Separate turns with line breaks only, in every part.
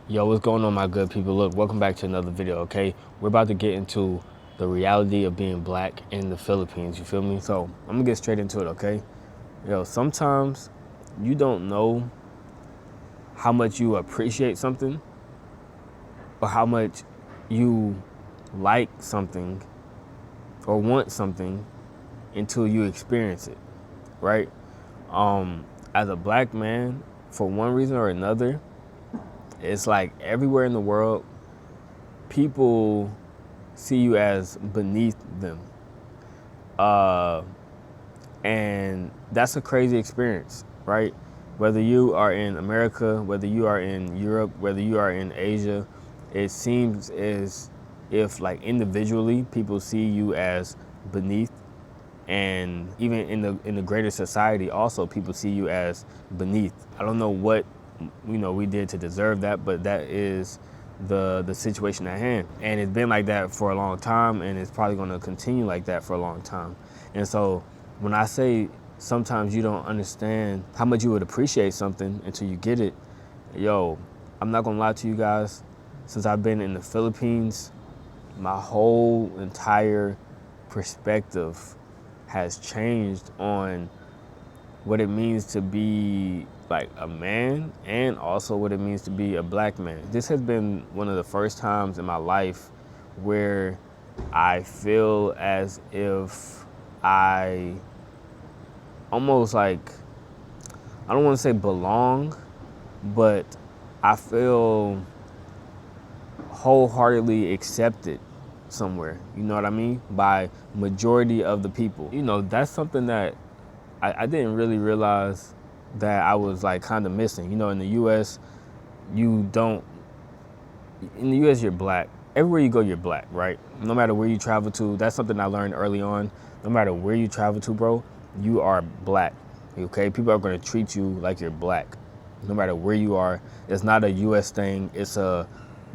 Yo, what's going on, my good people? Look, welcome back to another video, okay? We're about to get into the reality of being black in the Philippines, you feel me? So I'm gonna get straight into it, okay? Yo, sometimes you don't know how much you appreciate something or how much you like something or want something until you experience it, right? As a black man, for one reason or another, it's like everywhere in the world, people see you as beneath them. And that's a crazy experience, right? Whether you are in America, whether you are in Europe, whether you are in Asia, it seems as if like individually people see you as beneath, and even in the greater society also people see you as beneath. I don't know what we did to deserve that, but that is the situation at hand, and it's been like that for a long time, and it's probably going to continue like that for a long time. And so when I say sometimes you don't understand how much you would appreciate something until you get it, yo, I'm not gonna lie to you guys. Since I've been in the Philippines, my whole entire perspective has changed on what it means to be like a man and also what it means to be a black man. This has been one of the first times in my life where I feel as if I almost like, I don't want to say belong, but I feel wholeheartedly accepted somewhere, you know what I mean, by majority of the people. You know, that's something that I didn't really realize that I was like kind of missing. You know, in the US, you don't, in the US you're black. Everywhere you go, you're black, right? No matter where you travel to, that's something I learned early on. No matter where you travel to, bro, you are black, okay? People are gonna treat you like you're black, no matter where you are. It's not a US thing, the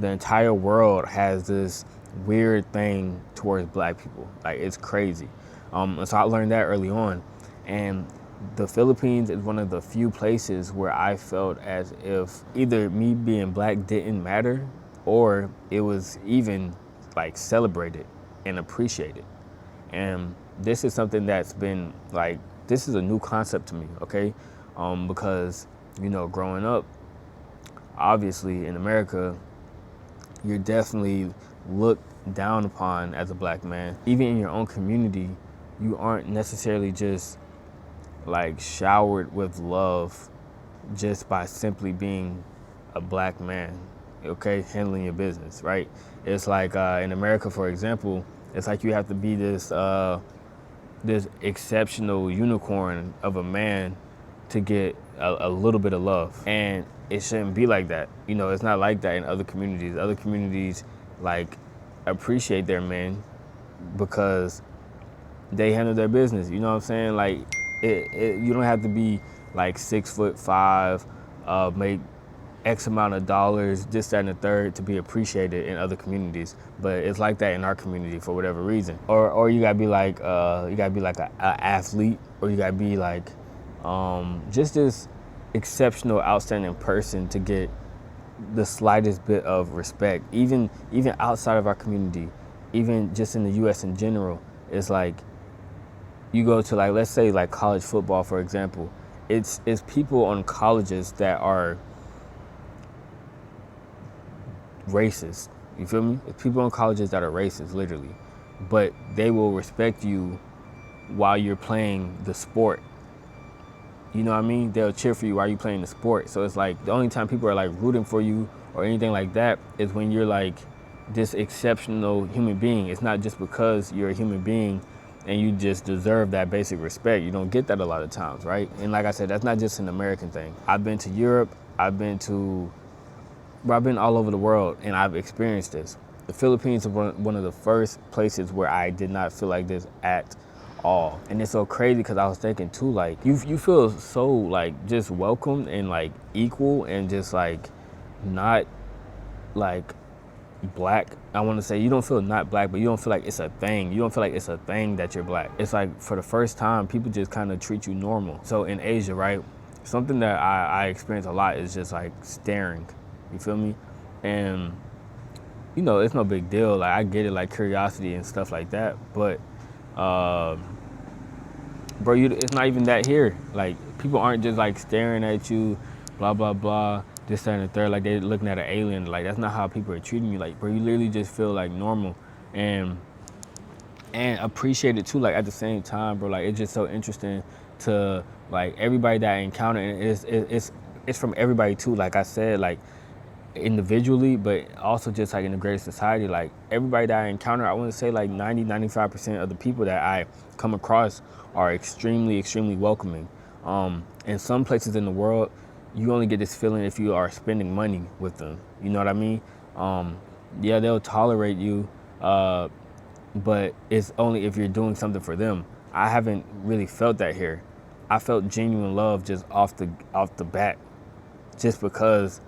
entire world has this weird thing towards black people. Like, it's crazy. And so I learned that early on. And the Philippines is one of the few places where I felt as if either me being black didn't matter or it was even like celebrated and appreciated. And this is something that's been like, this is a new concept to me, okay? Because, you know, growing up, obviously in America, you're definitely looked down upon as a black man. Even in your own community, you aren't necessarily just like showered with love just by simply being a black man, okay, handling your business, right? It's like in America, for example, it's like you have to be this exceptional unicorn of a man to get a little bit of love, and it shouldn't be like that. You know, it's not like that in other communities. Other communities like appreciate their men because they handle their business. You know what I'm saying? Like, you don't have to be like 6'5", make X amount of dollars, this, that, and the third to be appreciated in other communities. But it's like that in our community for whatever reason. Or you gotta be like a athlete, or you gotta be like just this exceptional, outstanding person to get the slightest bit of respect. Even outside of our community, even just in the U.S. in general, it's like you go to, like, let's say like college football, for example. It's people on colleges that are racist. You feel me? It's people on colleges that are racist, literally. But they will respect you while you're playing the sport. You know what I mean? They'll cheer for you while you're playing the sport. So it's like the only time people are like rooting for you or anything like that is when you're like this exceptional human being. It's not just because you're a human being and you just deserve that basic respect. You don't get that a lot of times, right? And like I said, that's not just an American thing. I've been to Europe, I've been all over the world, and I've experienced this. The Philippines is one of the first places where I did not feel like this at all. And it's so crazy because I was thinking too, like, you feel so like just welcomed and like equal and just like not like black. I want to say you don't feel not black, but you don't feel like it's a thing. You don't feel like it's a thing that you're black. It's like for the first time, people just kind of treat you normal. So in Asia, right, something that I experience a lot is just like staring. You feel me? And you know, it's no big deal. Like I get it, like curiosity and stuff like that. But, uh, bro, it's not even that here. Like people aren't just like staring at you, blah blah blah, this that and the third. Like they're looking at an alien. Like that's not how people are treating you. Like bro, you literally just feel like normal, and appreciate it too. Like at the same time, bro. Like it's just so interesting to like everybody that I encounter, and it's from everybody too. Like I said, like individually, but also just like in the greater society. Like everybody that I encounter, I want to say like 90-95% of the people that I come across are extremely welcoming. In some places in the world, you only get this feeling if you are spending money with them. You know what I mean? Yeah, they'll tolerate you, but it's only if you're doing something for them. I haven't really felt that here. I felt genuine love just off the bat, just because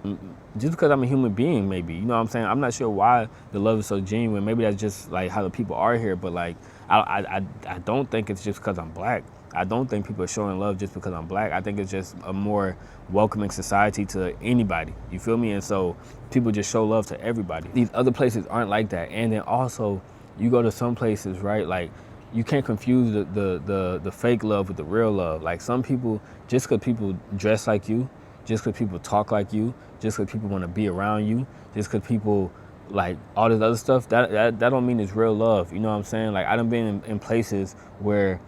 I'm a human being, maybe. You know what I'm saying? I'm not sure why the love is so genuine. Maybe that's just like how the people are here. But like, I don't think it's just because I'm black. I don't think people are showing love just because I'm black. I think it's just a more welcoming society to anybody. You feel me? And so people just show love to everybody. These other places aren't like that. And then also, you go to some places, right? Like, you can't confuse the fake love with the real love. Like some people, just because people dress like you, just because people talk like you, just because people want to be around you, just because people like all this other stuff, that don't mean it's real love. You know what I'm saying? Like I done been in places where,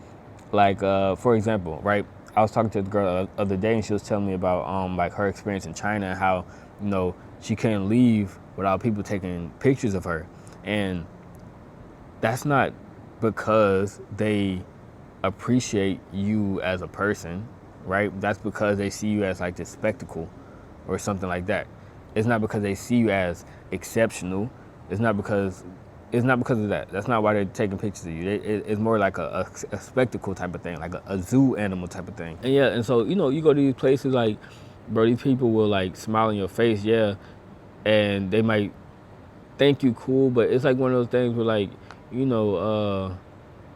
like for example, right? I was talking to the girl the other day, and she was telling me about like her experience in China and how, you know, she couldn't leave without people taking pictures of her, and that's not because they appreciate you as a person, right? That's because they see you as like this spectacle or something like that. It's not because they see you as exceptional. It's not because of that. That's not why they're taking pictures of you. It's more like a spectacle type of thing, like a zoo animal type of thing. And yeah, and so, you know, you go to these places like, bro, these people will like smile in your face, yeah, and they might think you cool, but it's like one of those things where like, you know,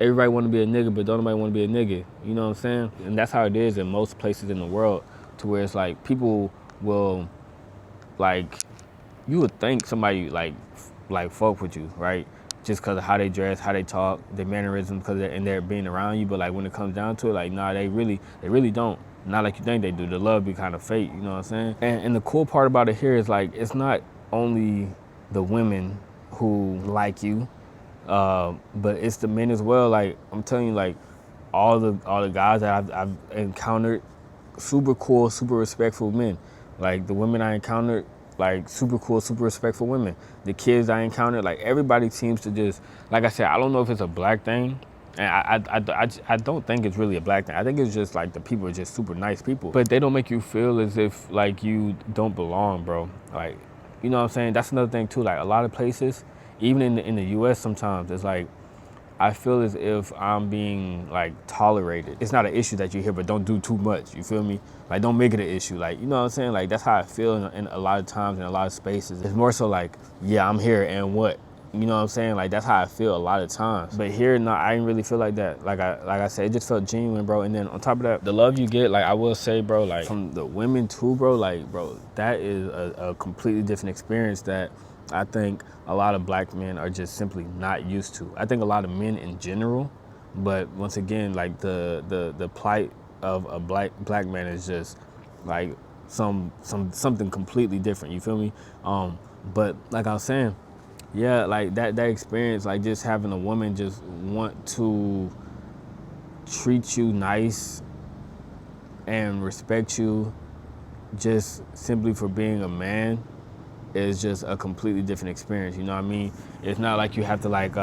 everybody want to be a nigga, but don't nobody want to be a nigga. You know what I'm saying? And that's how it is in most places in the world, to where it's like people will, like, you would think somebody like fuck with you, right? Just because of how they dress, how they talk, their mannerisms, and they're being around you. But like when it comes down to it, like nah, they really don't. Not like you think they do. The love be kind of fake. You know what I'm saying? And the cool part about it here is like it's not only the women who like you, but it's the men as well. Like I'm telling you, like all the guys that I've encountered, super cool, super respectful men. Like the women I encountered, like super cool, super respectful women. The kids I encountered, like everybody seems to just, like I said, I don't know if it's a black thing, and I don't think it's really a black thing. I think it's just like the people are just super nice people, but they don't make you feel as if like you don't belong, bro. Like, you know what I'm saying? That's another thing too. Like a lot of places, even in the U.S. sometimes, it's like I feel as if I'm being like tolerated. It's not an issue that you hear, but don't do too much. You feel me? Like don't make it an issue. Like, you know what I'm saying? Like that's how I feel in a lot of times in a lot of spaces. It's more so like, yeah, I'm here and what? You know what I'm saying? Like that's how I feel a lot of times. But here, no, I didn't really feel like that. Like I said, it just felt genuine, bro. And then on top of that, the love you get, like I will say, bro, like from the women too, bro. Like, bro, that is a completely different experience that I think a lot of black men are just simply not used to. I think a lot of men in general, but once again, like the plight of a black man is just like something completely different. You feel me? But like I was saying, yeah, like that experience, like just having a woman just want to treat you nice and respect you just simply for being a man is just a completely different experience. You know what I mean? It's not like you have to like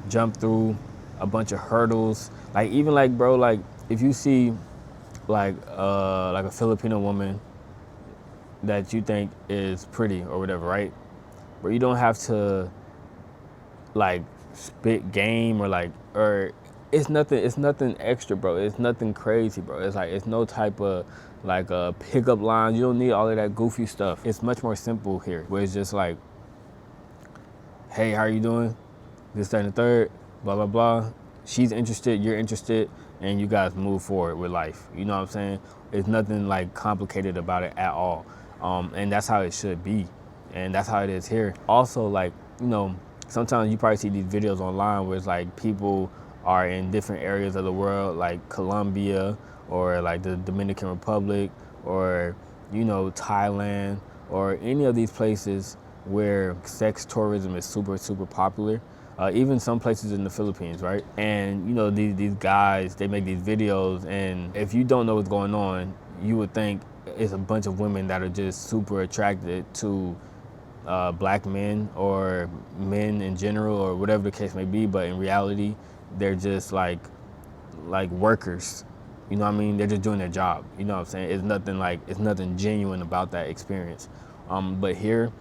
jump through a bunch of hurdles. Like even like, bro, like if you see like a Filipino woman that you think is pretty or whatever, right? But you don't have to like spit game or it's nothing extra, bro. It's nothing crazy, bro. It's like it's no type of like pickup lines. You don't need all of that goofy stuff. It's much more simple here, where it's just like, hey, how are you doing? This, that, and the third, blah, blah, blah. She's interested, you're interested, and you guys move forward with life. You know what I'm saying? It's nothing like complicated about it at all. And that's how it should be, and that's how it is here. Also, like, sometimes you probably see these videos online where it's like people are in different areas of the world, like Colombia or like the Dominican Republic or Thailand or any of these places where sex tourism is super, super popular. Even some places in the Philippines, right? And these guys, they make these videos, and if you don't know what's going on, you would think it's a bunch of women that are just super attracted to black men or men in general or whatever the case may be. But in reality, they're just like workers. You know what I mean? They're just doing their job. You know what I'm saying? It's nothing genuine about that experience. But here,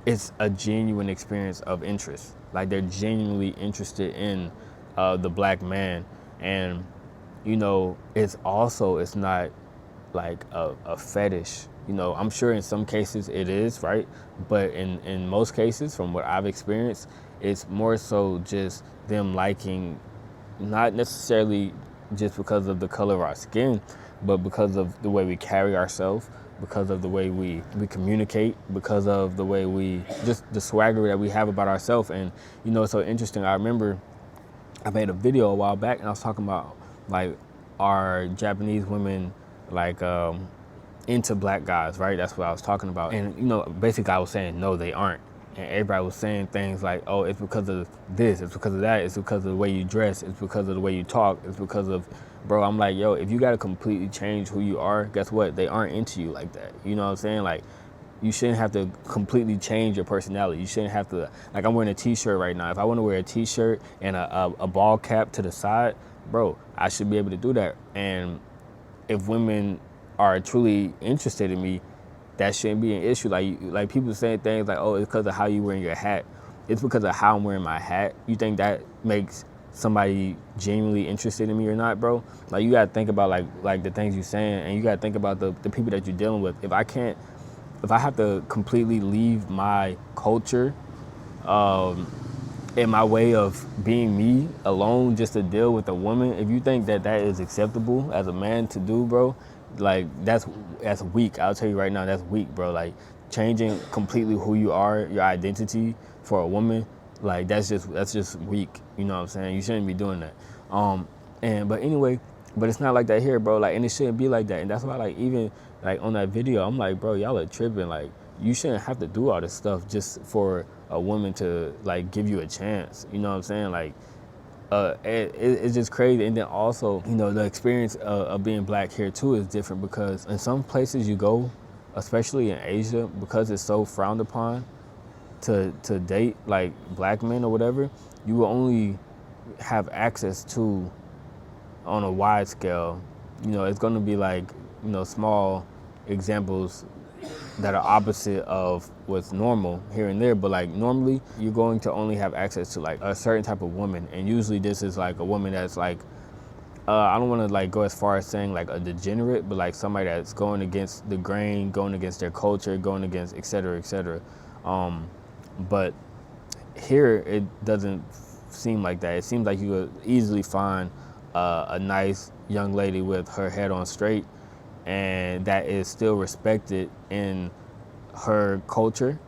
it's a genuine experience of interest. Like, they're genuinely interested in the black man. And it's not like a fetish. I'm sure in some cases it is, right? But in most cases, from what I've experienced, it's more so just them liking, not necessarily just because of the color of our skin, but because of the way we carry ourselves, because of the way we communicate, because of the way just the swagger that we have about ourselves. And it's so interesting. I remember I made a video a while back, and I was talking about like, are Japanese women like into black guys, right? That's what I was talking about. And basically I was saying no, they aren't. And everybody was saying things like, oh, it's because of this, it's because of that, it's because of the way you dress, it's because of the way you talk, it's because of, bro, I'm like, yo, if you gotta completely change who you are, guess what? They aren't into you like that. You know what I'm saying? Like, you shouldn't have to completely change your personality. You shouldn't have to, like, I'm wearing a t-shirt right now. If I want to wear a t-shirt and a ball cap to the side, bro, I should be able to do that. And if women are truly interested in me, that shouldn't be an issue. Like people saying things like, oh, it's because of how you wearing your hat. It's because of how I'm wearing my hat. You think that makes somebody genuinely interested in me or not, bro? Like, you gotta think about like the things you're saying, and you gotta think about the people that you're dealing with. If I have to completely leave my culture and my way of being me alone just to deal with a woman, if you think that is acceptable as a man to do, bro, like, that's weak. I'll tell you right now, that's weak, bro. Like, changing completely who you are, your identity for a woman, like, that's just weak. You know what I'm saying? You shouldn't be doing that. But anyway, but it's not like that here, bro. Like, and it shouldn't be like that. And that's why, like, even like on that video, I'm like, bro, y'all are tripping. Like, you shouldn't have to do all this stuff just for a woman to like give you a chance. You know what I'm saying? Like, it's just crazy. And then also, the experience of being black here too is different, because in some places you go, especially in Asia, because it's so frowned upon to date like black men or whatever, you will only have access to, on a wide scale, it's going to be like, small examples that are opposite of what's normal here and there. But like, normally you're going to only have access to like a certain type of woman, and usually this is like a woman that's like, I don't want to like go as far as saying like a degenerate, but like somebody that's going against the grain, going against their culture, going against et cetera, et cetera. But here it doesn't seem like that. It seems like you could easily find a nice young lady with her head on straight, and that is still respected in her culture,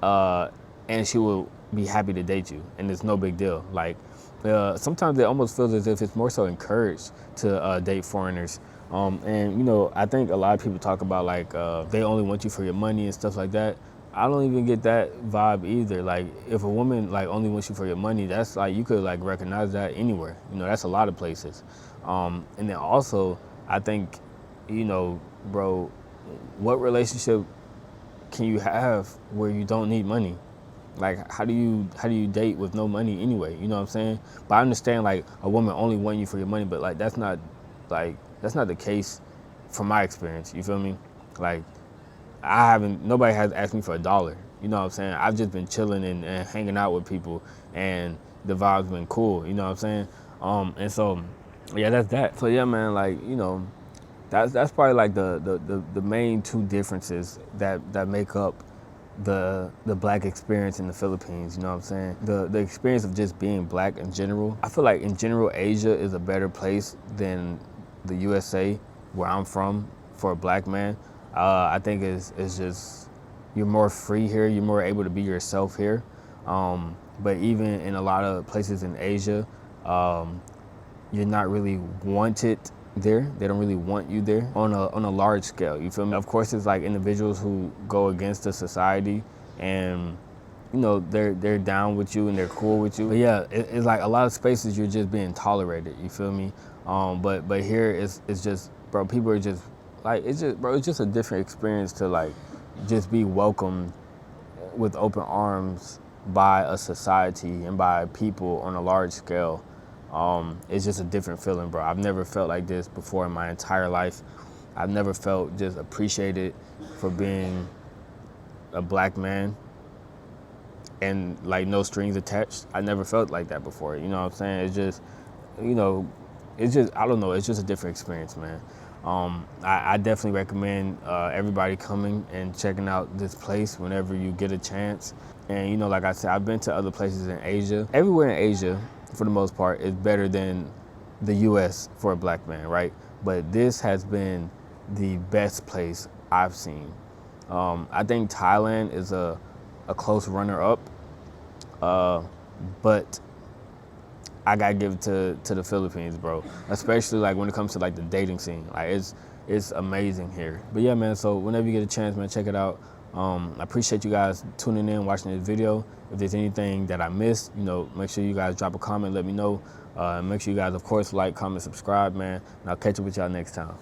and she will be happy to date you, and it's no big deal. Like, sometimes it almost feels as if it's more so encouraged to date foreigners. And I think a lot of people talk about like they only want you for your money and stuff like that. I don't even get that vibe either. Like, if a woman like only wants you for your money, that's like, you could like recognize that anywhere. That's a lot of places. And then also, I think, bro, what relationship can you have where you don't need money? Like, how do you date with no money anyway? You know what I'm saying? But I understand like a woman only wanting you for your money, but like that's not the case from my experience. You feel me? Like, nobody has asked me for $1. You know what I'm saying? I've just been chilling and hanging out with people, and the vibe's been cool. You know what I'm saying? And so, yeah, that's that. So yeah, man, like, that's probably like the main two differences that make up the black experience in the Philippines. You know what I'm saying? The experience of just being black in general. I feel like in general Asia is a better place than the USA, where I'm from, for a black man. I think it's just, you're more free here. You're more able to be yourself here. But even in a lot of places in Asia, you're not really wanted there. They don't really want you there on a large scale. You feel me? Of course, it's like individuals who go against the society, and you know they're down with you and they're cool with you. But yeah, it's like a lot of spaces you're just being tolerated. You feel me? But here it's just, bro. People are just like, it's just, bro. It's just a different experience to like just be welcomed with open arms by a society and by people on a large scale. It's just a different feeling, bro. I've never felt like this before in my entire life. I've never felt just appreciated for being a black man and like no strings attached. I never felt like that before. You know what I'm saying? It's just, you know, it's just, I don't know. It's just a different experience, man. I definitely recommend everybody coming and checking out this place whenever you get a chance. And you know, like I said, I've been to other places in Asia. Everywhere in Asia, for the most part, is better than the U.S. for a black man, right? But this has been the best place I've seen. I think Thailand is a close runner-up, but I gotta give it to the Philippines, bro. Especially like when it comes to like the dating scene, like it's amazing here. But yeah, man. So whenever you get a chance, man, check it out. I appreciate you guys tuning in, watching this video. If there's anything that I missed, you know, make sure you guys drop a comment, let me know. Make sure you guys, of course, like, comment, subscribe, man. And I'll catch up with y'all next time.